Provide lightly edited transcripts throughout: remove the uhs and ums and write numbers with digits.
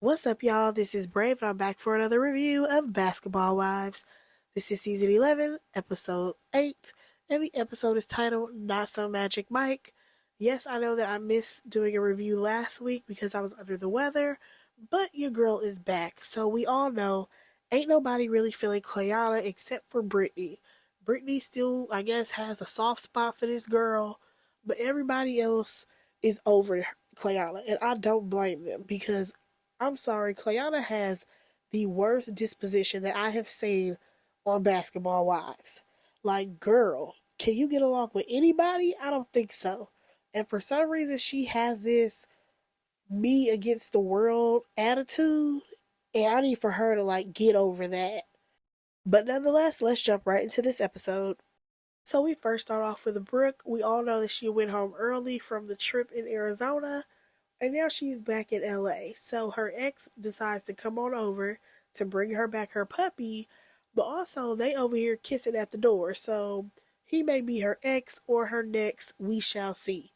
What's up, y'all? This is Brave, and I'm back for another review of Basketball Wives. This is season 11, episode 8, and the episode is titled Not So Magic Mike. Yes, I know that I missed doing a review last week because I was under the weather, but your girl is back. So we all know ain't nobody really feeling Clayana except for Brittany. Brittany still, I guess, has a soft spot for this girl, but everybody else is over Clayana, and I don't blame them because I'm sorry, Clayana has the worst disposition that I have seen on Basketball Wives. Like, girl, can you get along with anybody? I don't think so. And for some reason, she has this me against the world attitude, and I need for her to, like, get over that. But nonetheless, let's jump right into this episode. So we first start off with Brooke. We all know that she went home early from the trip in Arizona, and now she's back in LA. So her ex decides to come on over to bring her back her puppy, but also they over here kissing at the door. So he may be her ex or her next. We shall see.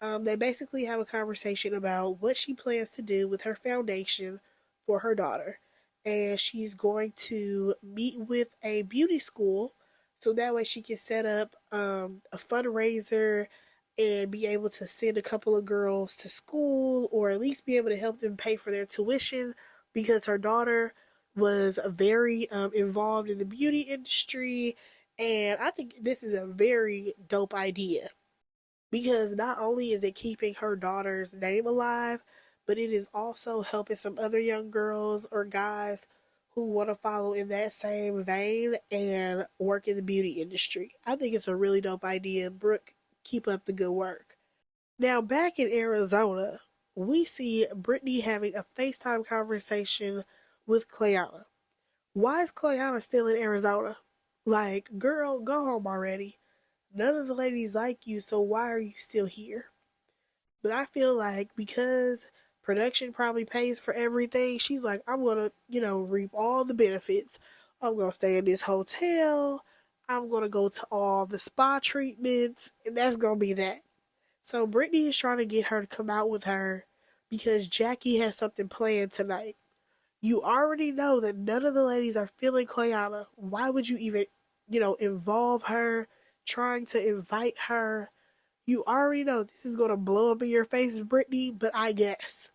They basically have a conversation about what she plans to do with her foundation for her daughter. And she's going to meet with a beauty school so that way she can set up a fundraiser and be able to send a couple of girls to school or at least be able to help them pay for their tuition because her daughter was very involved in the beauty industry. And I think this is a very dope idea because not only is it keeping her daughter's name alive, but it is also helping some other young girls or guys who want to follow in that same vein and work in the beauty industry. I think it's a really dope idea. Brooke, keep up the good work. Now, back in Arizona, we see Brittany having a FaceTime conversation with Clayana. Why is Clayana still in Arizona? Like, girl, go home already. None of the ladies like you, so why are you still here? But I feel like because production probably pays for everything, she's like, I'm gonna, reap all the benefits. I'm gonna stay in this hotel. I'm gonna go to all the spa treatments, and that's gonna be that. So Brittany is trying to get her to come out with her because Jackie has something planned tonight. You already know that none of the ladies are feeling Clayana. Why would you even, involve her, trying to invite her? You already know this is going to blow up in your face, Brittany, but I guess.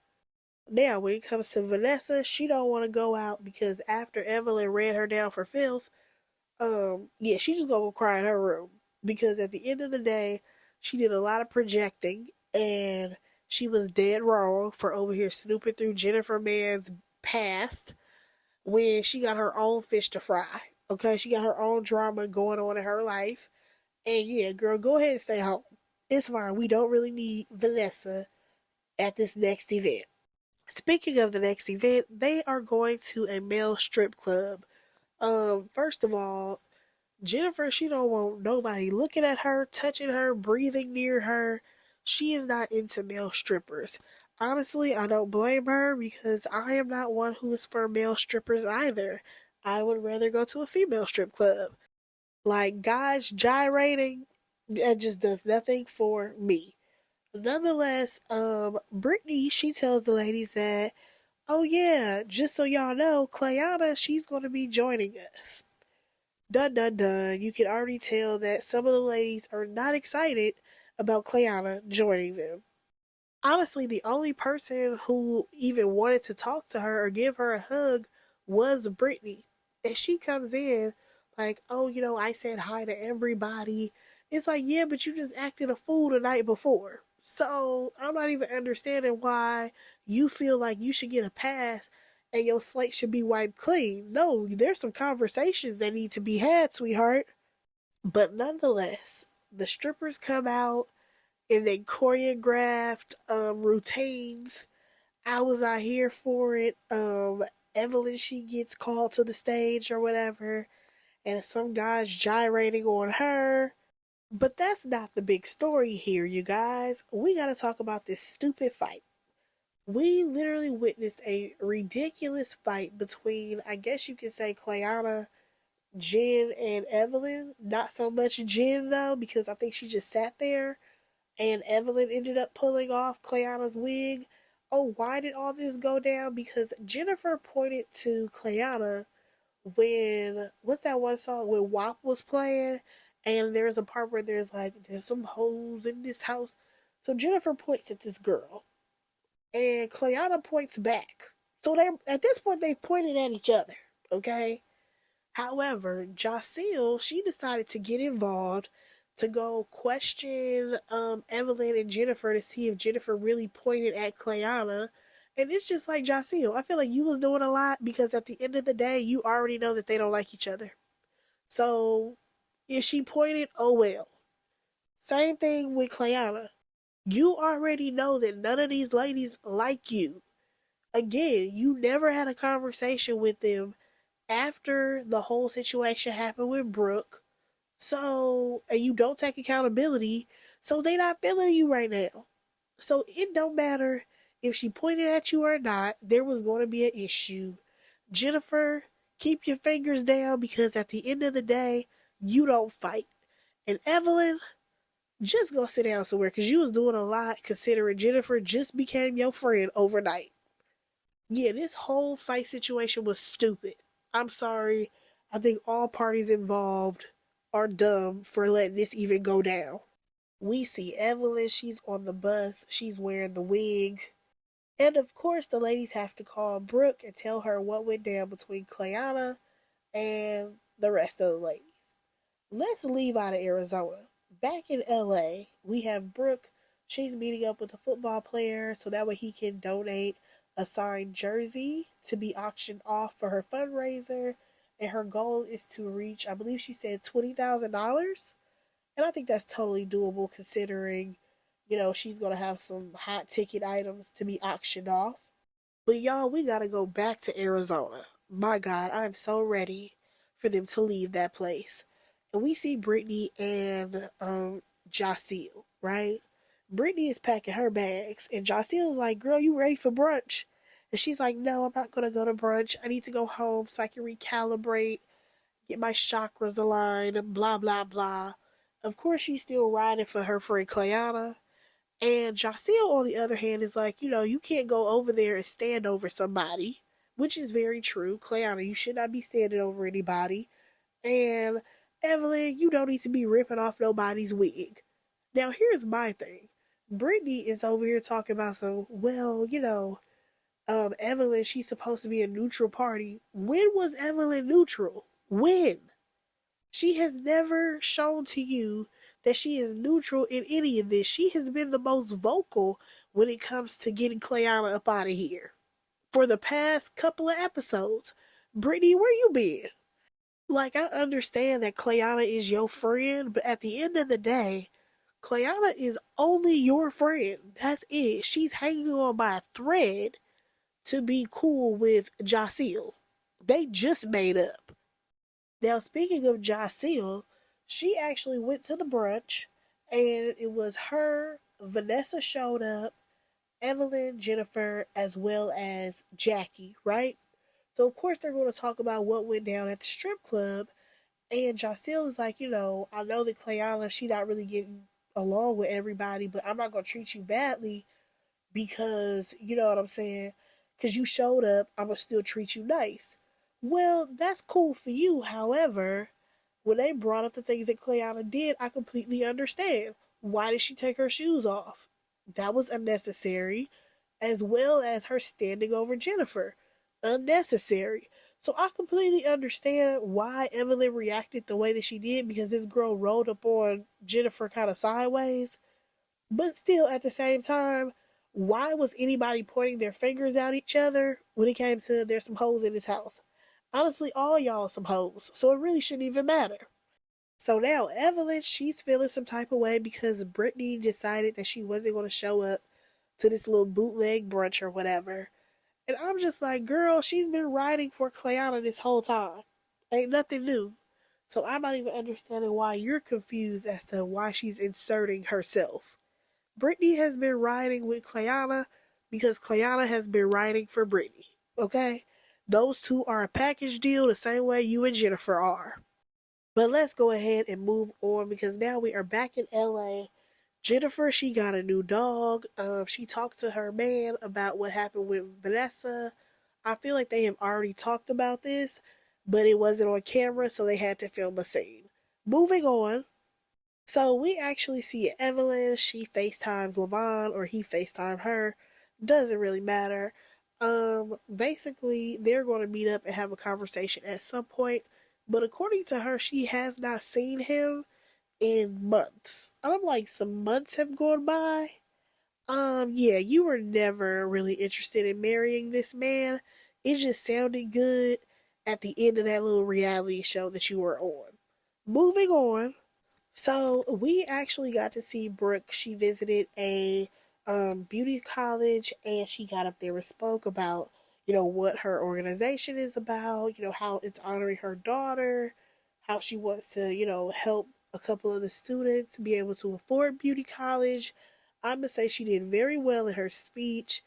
Now, when it comes to Vanessa, she don't want to go out because after Evelyn ran her down for filth, she just gonna go cry in her room. Because at the end of the day, she did a lot of projecting and she was dead wrong for over here snooping through Jennifer Mann's past when she got her own fish to fry. Okay, she got her own drama going on in her life. And yeah, girl, go ahead and stay home. It's fine. We don't really need Vanessa at this next event. Speaking of the next event, they are going to a male strip club. First of all, Jennifer, she don't want nobody looking at her, touching her, breathing near her. She is not into male strippers. Honestly, I don't blame her because I am not one who is for male strippers either. I would rather go to a female strip club. Like guys gyrating, that just does nothing for me. Nonetheless, Brittany, she tells the ladies that, oh yeah, just so y'all know, Clayana, she's gonna be joining us. Dun dun dun. You can already tell that some of the ladies are not excited about Clayana joining them. Honestly, the only person who even wanted to talk to her or give her a hug was Brittany. And she comes in like, oh, I said hi to everybody. It's like, yeah, but you just acted a fool the night before. So I'm not even understanding why you feel like you should get a pass and your slate should be wiped clean. No, there's some conversations that need to be had, sweetheart. But nonetheless, the strippers come out in their choreographed routines. I was out here for it. Evelyn, she gets called to the stage or whatever, and some guy's gyrating on her. But that's not the big story here, you guys. We gotta talk about this stupid fight. We literally witnessed a ridiculous fight between, I guess you could say, Clayana, Jen, and Evelyn. Not so much Jen, though, because I think she just sat there and Evelyn ended up pulling off Clayana's wig. oh, why did all this go down? Because Jennifer pointed to Clayana when, what's that one song when WAP was playing, and there's a part where there's some hoes in this house. So Jennifer points at this girl, and Clayana points back. So they, at this point, they pointed at each other. Okay. However, Jacille, she decided to get involved to go question Evelyn and Jennifer to see if Jennifer really pointed at Clayana. And it's just like, Jacille, I feel like you was doing a lot because at the end of the day, you already know that they don't like each other. So if she pointed, oh well. Same thing with Clayana. You already know that none of these ladies like you. Again, you never had a conversation with them after the whole situation happened with Brooke. So, and you don't take accountability, so they not feeling you right now. So it don't matter if she pointed at you or not, there was going to be an issue. Jennifer, keep your fingers down because at the end of the day, you don't fight. And Evelyn, just go sit down somewhere because you was doing a lot considering Jennifer just became your friend overnight. Yeah, this whole fight situation was stupid. I'm sorry. I think all parties involved are dumb for letting this even go down. We see Evelyn, she's on the bus, she's wearing the wig. And of course, the ladies have to call Brooke and tell her what went down between Clayana and the rest of the ladies. Let's leave out of Arizona. Back in LA, we have Brooke. She's meeting up with a football player so that way he can donate a signed jersey to be auctioned off for her fundraiser. And her goal is to reach, I believe she said $20,000. And I think that's totally doable considering, she's going to have some hot ticket items to be auctioned off. But y'all, we got to go back to Arizona. My God, I'm so ready for them to leave that place. And we see Brittany and Jacille, right? Brittany is packing her bags, and Jacille is like, girl, you ready for brunch? And she's like, no, I'm not going to go to brunch. I need to go home so I can recalibrate, get my chakras aligned, blah, blah, blah. Of course, she's still riding for her friend Clayana. And Jacille, on the other hand, is like, you can't go over there and stand over somebody, which is very true. Clayana, you should not be standing over anybody. And Evelyn, you don't need to be ripping off nobody's wig. Now, here's my thing. Brittany is over here talking about some, Evelyn, she's supposed to be a neutral party. When was Evelyn neutral? When? She has never shown to you that she is neutral in any of this. She has been the most vocal when it comes to getting Clayana up out of here. For the past couple of episodes. Brittany, where you been? Like, I understand that Clayana is your friend, but at the end of the day, Clayana is only your friend. That's it. She's hanging on by a thread to be cool with Jacille. They just made up. Now, speaking of Jacille, she actually went to the brunch, and it was her, Vanessa showed up, Evelyn, Jennifer, as well as Jackie, right? So, of course, they're going to talk about what went down at the strip club, and Jacille is like, I know that Clayana, she not really getting along with everybody, but I'm not going to treat you badly because, you know what I'm saying? Because you showed up, I'm going to still treat you nice. Well, that's cool for you. However, when they brought up the things that Clayana did, I completely understand. Why did she take her shoes off? That was unnecessary, as well as her standing over Jennifer. Unnecessary. So I completely understand why Evelyn reacted the way that she did because this girl rolled up on Jennifer kind of sideways. But still, at the same time, why was anybody pointing their fingers at each other when it came to there's some hoes in this house? Honestly, all y'all some hoes, so it really shouldn't even matter. So now Evelyn, she's feeling some type of way because Brittany decided that she wasn't going to show up to this little bootleg brunch or whatever. And I'm just like, girl, she's been riding for Clayana this whole time. Ain't nothing new. So I'm not even understanding why you're confused as to why she's inserting herself. Brittany has been riding with Clayana because Clayana has been riding for Brittany. Okay? Those two are a package deal the same way you and Jennifer are. But let's go ahead and move on because now we are back in LA. Jennifer, she got a new dog. She talked to her man about what happened with Vanessa. I feel like they have already talked about this, but it wasn't on camera, so they had to film a scene. Moving on. So we actually see Evelyn. She FaceTimes Levon, or he FaceTimed her. Doesn't really matter. Basically, they're going to meet up and have a conversation at some point. But according to her, she has not seen him in months. I'm like, some months have gone by. Yeah, you were never really interested in marrying this man. It just sounded good at the end of that little reality show that you were on. Moving on. So we actually got to see Brooke. She visited a beauty college, and she got up there and spoke about, what her organization is about, how it's honoring her daughter, how she wants to, help a couple of the students be able to afford beauty college. I'm gonna say she did very well in her speech.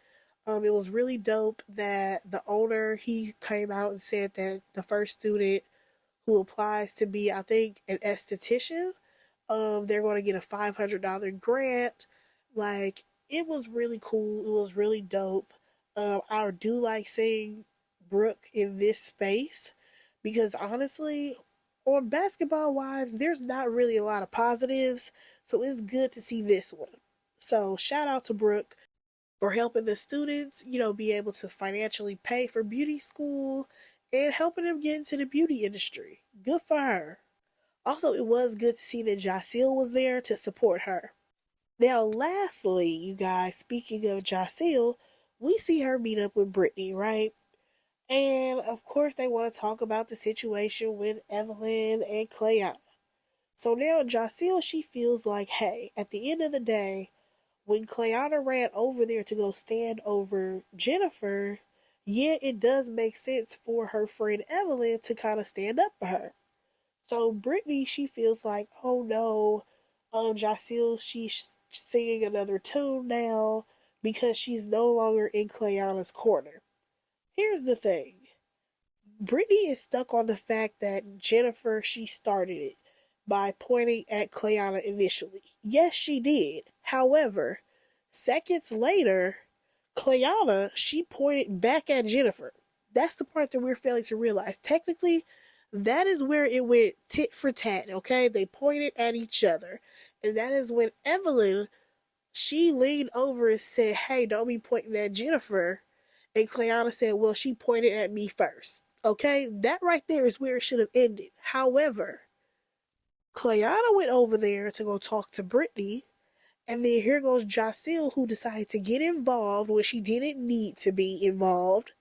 It was really dope that the owner, he came out and said that the first student who applies to be, I think, an esthetician, they're going to get a $500 grant. Like, it was really cool. It was really dope. I do like seeing Brooke in this space because honestly, on Basketball Wives, there's not really a lot of positives. So it's good to see this one. So shout out to Brooke for helping the students, be able to financially pay for beauty school and helping them get into the beauty industry. Good for her. Also, it was good to see that Jaceel was there to support her. Now, lastly, you guys, speaking of Jaceel, we see her meet up with Brittany, right? And of course, they want to talk about the situation with Evelyn and Clayana. So now Jaceel, she feels like, hey, at the end of the day, when Clayana ran over there to go stand over Jennifer, yeah, it does make sense for her friend Evelyn to kind of stand up for her. So Brittany, she feels like, oh no, Jaceel, she's singing another tune now because she's no longer in Clayana's corner. Here's the thing. Brittany is stuck on the fact that Jennifer, she started it by pointing at Clayana initially. Yes, she did. However, seconds later, Clayana, she pointed back at Jennifer. That's the part that we're failing to realize. Technically, that is where it went tit for tat, okay? They pointed at each other. And that is when Evelyn, she leaned over and said, hey, don't be pointing at Jennifer. And Clayana said, well, she pointed at me first. Okay? That right there is where it should have ended. However, Clayana went over there to go talk to Brittany. And then here goes Jaceel, who decided to get involved when she didn't need to be involved.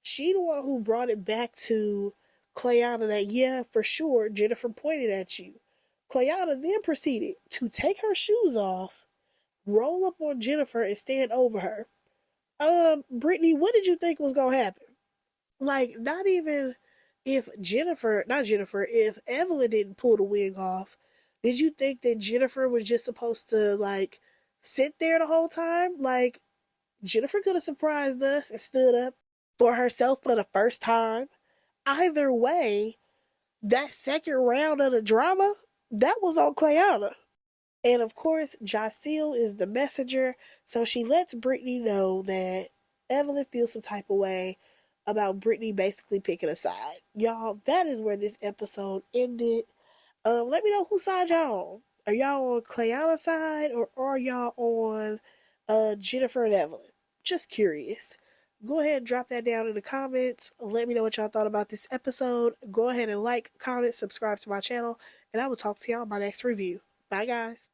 She the one who brought it back to Clayana that, yeah, for sure, Jennifer pointed at you. Clayana then proceeded to take her shoes off, roll up on Jennifer, and stand over her. Brittany, what did you think was gonna happen? Like, not even if if Evelyn didn't pull the wig off, did you think that Jennifer was just supposed to, like, sit there the whole time? Like, Jennifer could have surprised us and stood up for herself for the first time. Either way, that second round of the drama, that was on Clayana. And of course, Jaceel is the messenger, so she lets Brittany know that Evelyn feels some type of way about Brittany basically picking a side. Y'all, that is where this episode ended. Let me know whose side y'all on. Are y'all on Clayana's side, or are y'all on Jennifer and Evelyn? Just curious. Go ahead and drop that down in the comments. Let me know what y'all thought about this episode. Go ahead and like, comment, subscribe to my channel, and I will talk to y'all in my next review. Bye, guys.